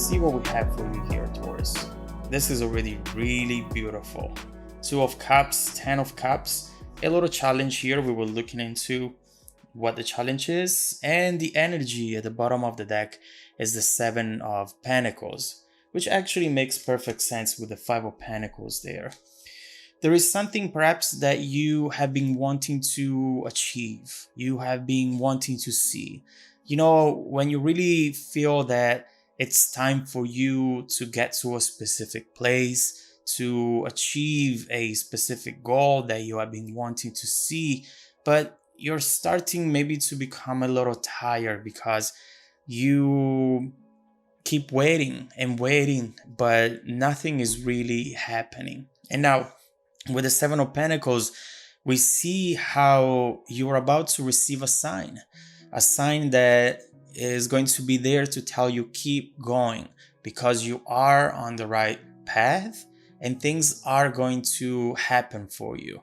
see what we have for you here, Taurus. This is already really beautiful. Two of Cups, 10 of Cups. A little challenge here. We were looking into what the challenge is, and the energy at the bottom of the deck is the Seven of Pentacles, which actually makes perfect sense with the Five of Pentacles there. There is something perhaps that you have been wanting to achieve, you have been wanting to see. You know, when you really feel that it's time for you to get to a specific place, to achieve a specific goal that you have been wanting to see, but you're starting maybe to become a little tired because you keep waiting and waiting, but nothing is really happening. And now, with the Seven of Pentacles, we see how you're about to receive a sign that is going to be there to tell you keep going because you are on the right path and things are going to happen for you.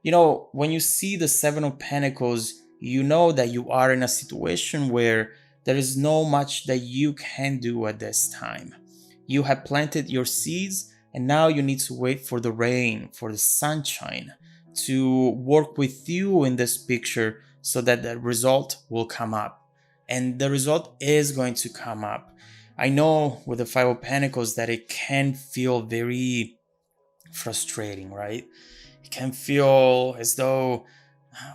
You know, when you see the Seven of Pentacles, you know that you are in a situation where there is no much that you can do at this time. You have planted your seeds and now you need to wait for the rain, for the sunshine to work with you in this picture so that the result will come up. And the result is going to come up. I know with the Five of Pentacles that it can feel very frustrating, right? It can feel as though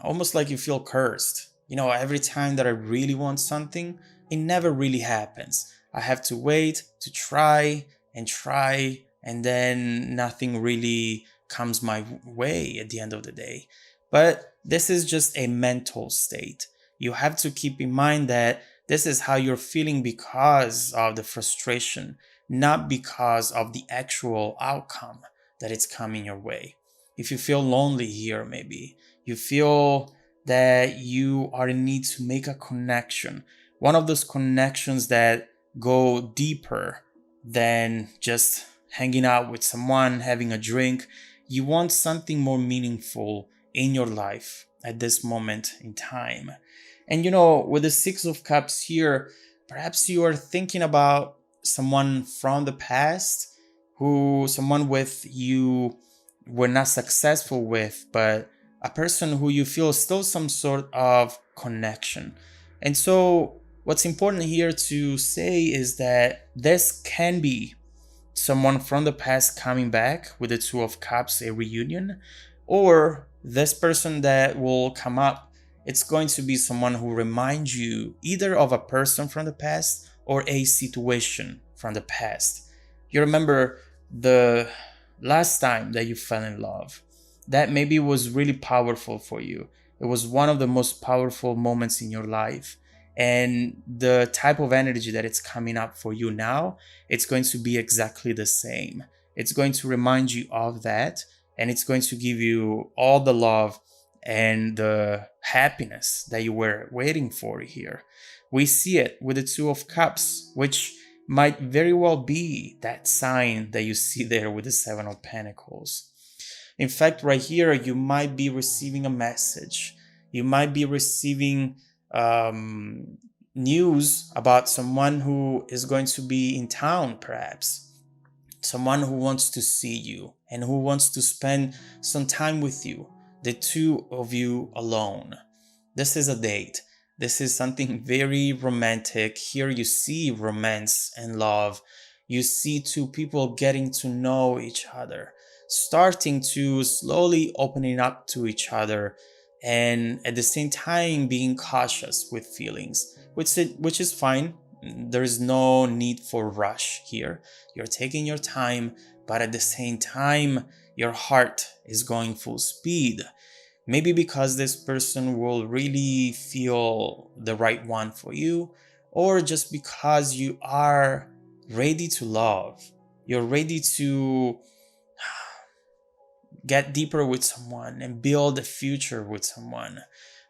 almost like you feel cursed. You know, every time that I really want something, it never really happens. I have to wait to try, and then nothing really comes my way at the end of the day. But this is just a mental state. You have to keep in mind that this is how you're feeling because of the frustration, not because of the actual outcome that it's coming your way. If you feel lonely here, maybe you feel that you are in need to make a connection, one of those connections that go deeper than just hanging out with someone, having a drink. You want something more meaningful in your life at this moment in time. And you know, with the Six of Cups here, perhaps you are thinking about someone from the past someone with you were not successful with, but a person who you feel still some sort of connection. And so what's important here to say is that this can be someone from the past coming back with the Two of Cups, a reunion, or this person that will come up, it's going to be someone who reminds you either of a person from the past or a situation from the past. You remember the last time that you fell in love, that maybe was really powerful for you. It was one of the most powerful moments in your life. And the type of energy that it's coming up for you now, it's going to be exactly the same. It's going to remind you of that, and it's going to give you all the love and the happiness that you were waiting for here. We see it with the Two of Cups, which might very well be that sign that you see there with the Seven of Pentacles. In fact, right here, you might be receiving a message. You might be receiving news about someone who is going to be in town, perhaps. Someone who wants to see you and who wants to spend some time with you, the two of you alone. This is a date. This is something very romantic. Here you see romance and love. You see two people getting to know each other, starting to slowly opening up to each other, and at the same time being cautious with feelings, which is fine. There is no need for rush here. You're taking your time, but at the same time, your heart is going full speed. Maybe because this person will really feel the right one for you, or just because you are ready to love. You're ready to get deeper with someone and build a future with someone.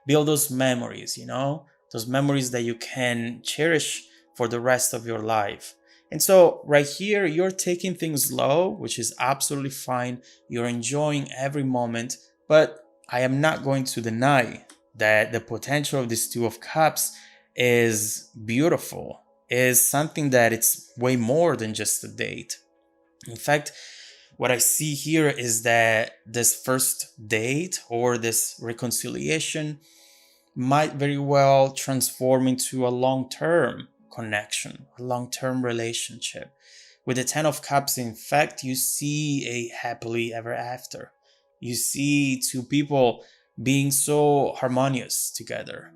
Build those memories, you know, those memories that you can cherish for the rest of your life. And so right here, you're taking things slow, which is absolutely fine. You're enjoying every moment, but I am not going to deny that the potential of this Two of Cups is beautiful. is something that it's way more than just a date. In fact, what I see here is that this first date or this reconciliation might very well transform into a long-term connection, a long-term relationship. With the Ten of Cups, in fact, you see a happily ever after. You see two people being so harmonious together.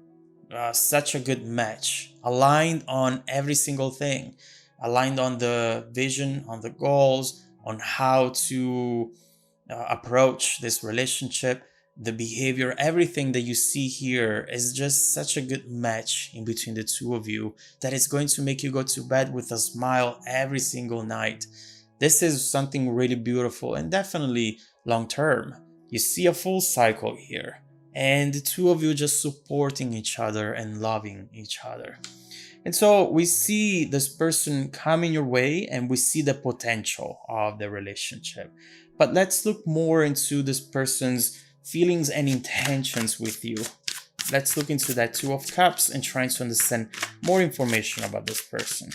Such a good match, aligned on every single thing, aligned on the vision, on the goals, on how to approach this relationship, the behavior, everything that you see here is just such a good match in between the two of you that it's going to make you go to bed with a smile every single night. This is something really beautiful and definitely long term. You see a full cycle here, and the two of you just supporting each other and loving each other. And so we see this person coming your way and we see the potential of the relationship. But let's look more into this person's feelings and intentions with you. Let's look into that Two of Cups and trying to understand more information about this person.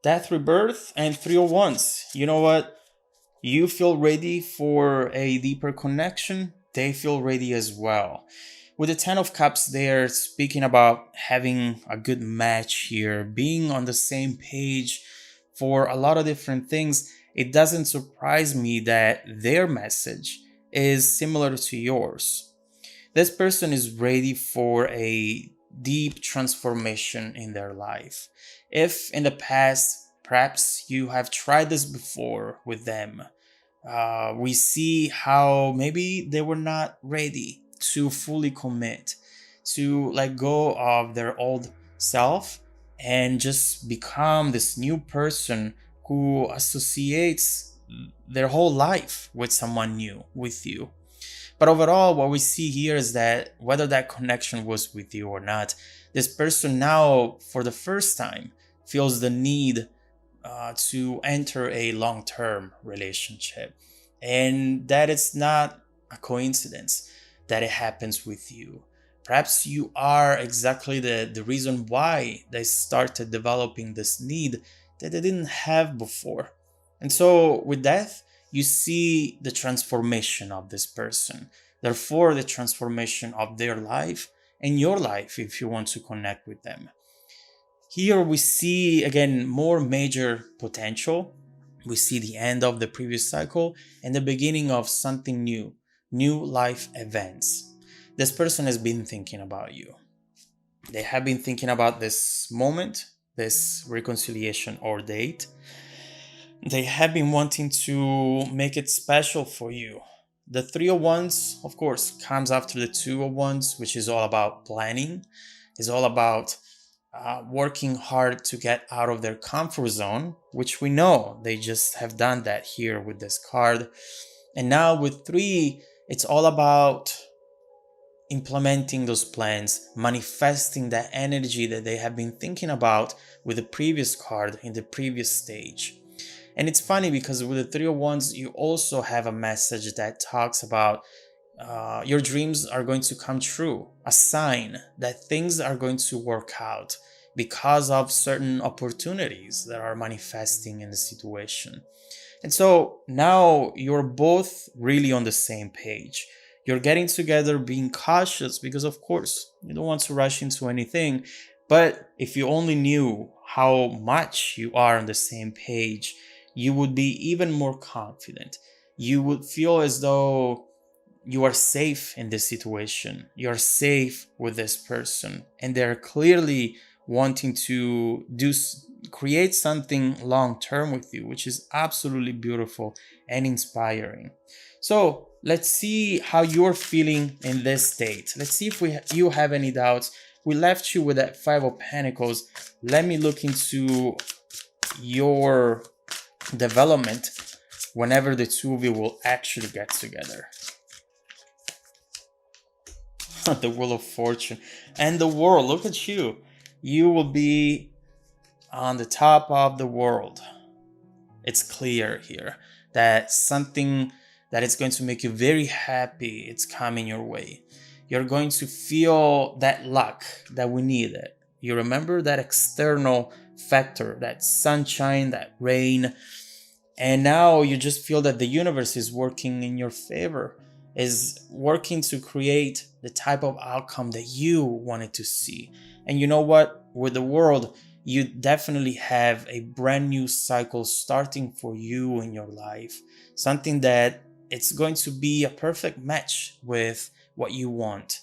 Death, Rebirth, and Three of Wands. You know what? You feel ready for a deeper connection. They feel ready as well. With the Ten of Cups, they're speaking about having a good match here, being on the same page for a lot of different things. It doesn't surprise me that their message is similar to yours. This person is ready for a deep transformation in their life. If in the past, perhaps you have tried this before with them, we see how maybe they were not ready to fully commit, to let go of their old self and just become this new person who associates their whole life with someone new, with you. But overall, what we see here is that whether that connection was with you or not, this person now, for the first time, feels the need to enter a long-term relationship. And that is not a coincidence that it happens with you. Perhaps you are exactly the reason why they started developing this need that they didn't have before. And so with that, you see the transformation of this person. Therefore, the transformation of their life and your life if you want to connect with them. Here we see again more major potential. We see the end of the previous cycle and the beginning of something new, new life events. This person has been thinking about you. They have been thinking about this moment, this reconciliation or date. They have been wanting to make it special for you. The Three of Wands, of course, comes after the Two of Wands, which is all about planning, is all about working hard to get out of their comfort zone, which we know they just have done that here with this card. And now with three, it's all about implementing those plans, manifesting that energy that they have been thinking about with the previous card in the previous stage. And it's funny because with the Three of Wands, you also have a message that talks about your dreams are going to come true, a sign that things are going to work out because of certain opportunities that are manifesting in the situation. And so now you're both really on the same page. You're getting together, being cautious because, of course, you don't want to rush into anything. But if you only knew how much you are on the same page, you would be even more confident. You would feel as though you are safe in this situation. You're safe with this person. And they're clearly wanting to create something long term with you, which is absolutely beautiful and inspiring. So let's see how you're feeling in this state. Let's see if you have any doubts. We left you with that Five of Pentacles. Let me look into your development whenever the two of you will actually get together. The Wheel of Fortune and the World. Look at you. You will be on the top of the world. It's clear here that something that is going to make you very happy, it's coming your way. You're going to feel that luck that we needed. You remember that external factor, that sunshine, that rain, and now you just feel that the universe is working in your favor, is working to create the type of outcome that you wanted to see. And you know what? With the world, you definitely have a brand new cycle starting for you in your life. Something that it's going to be a perfect match with what you want.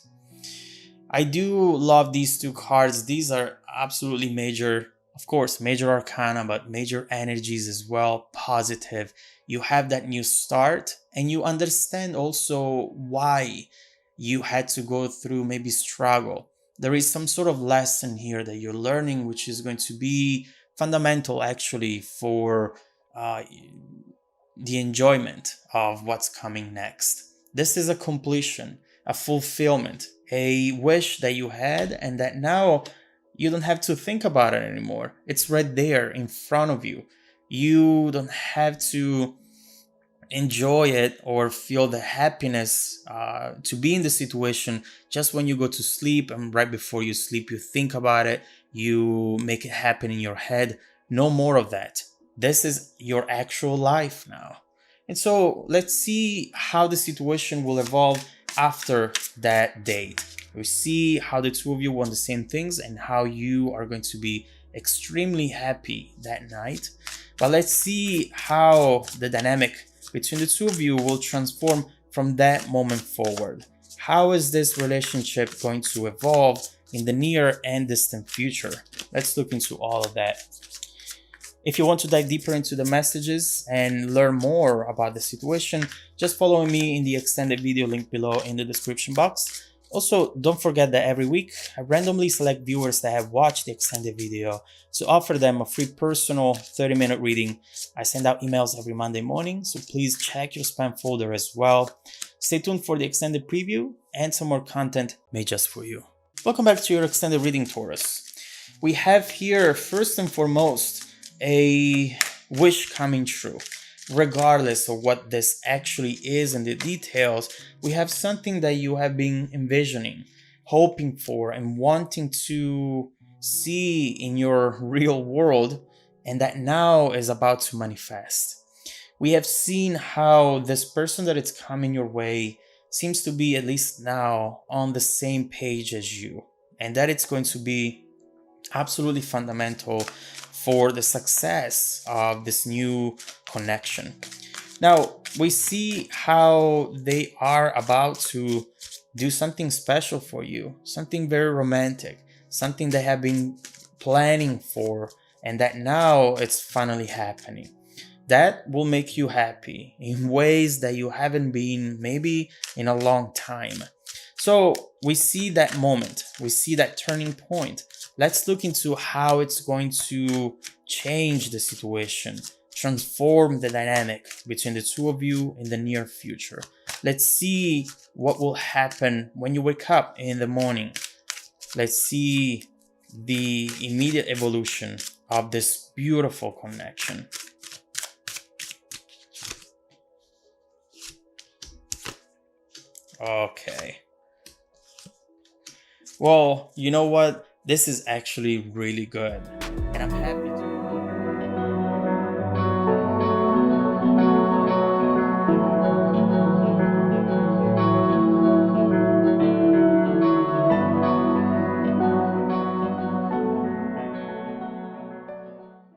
I do love these two cards. These are absolutely major, of course, major arcana, but major energies as well, positive. You have that new start and you understand also why you had to go through maybe struggle. There is some sort of lesson here that you're learning, which is going to be fundamental actually for uh, the enjoyment of what's coming next. This is a completion, a fulfillment, a wish that you had, and that now you don't have to think about it anymore. It's right there in front of you. You don't have to enjoy it or feel the happiness to be in the situation just when you go to sleep, and right before you sleep you think about it, you make it happen in your head. No more of that. This is your actual life now. And so let's see how the situation will evolve after that date. We see how the two of you want the same things and how you are going to be extremely happy that night. But let's see how the dynamic between the two of you will transform from that moment forward. How is this relationship going to evolve in the near and distant future? Let's look into all of that. If you want to dive deeper into the messages and learn more about the situation, just follow me in the extended video link below in the description box. Also, don't forget that every week I randomly select viewers that have watched the extended video to offer them a free personal 30-minute reading. I send out emails every Monday morning, so please check your spam folder as well. Stay tuned for the extended preview and some more content made just for you. Welcome back to your extended reading, Taurus. We have here, first and foremost, a wish coming true. Regardless of what this actually is and the details, we have something that you have been envisioning, hoping for, and wanting to see in your real world, and that now is about to manifest. We have seen how this person that is coming your way seems to be, at least now, on the same page as you, and that it's going to be absolutely fundamental for the success of this new connection. Now, we see how they are about to do something special for you, something very romantic, something they have been planning for, and that now it's finally happening. That will make you happy in ways that you haven't been maybe in a long time. So we see that moment, we see that turning point. Let's look into how it's going to change the situation, transform the dynamic between the two of you in the near future. Let's see what will happen when you wake up in the morning. Let's see the immediate evolution of this beautiful connection. Okay. Well, you know what? This is actually really good, and I'm happy to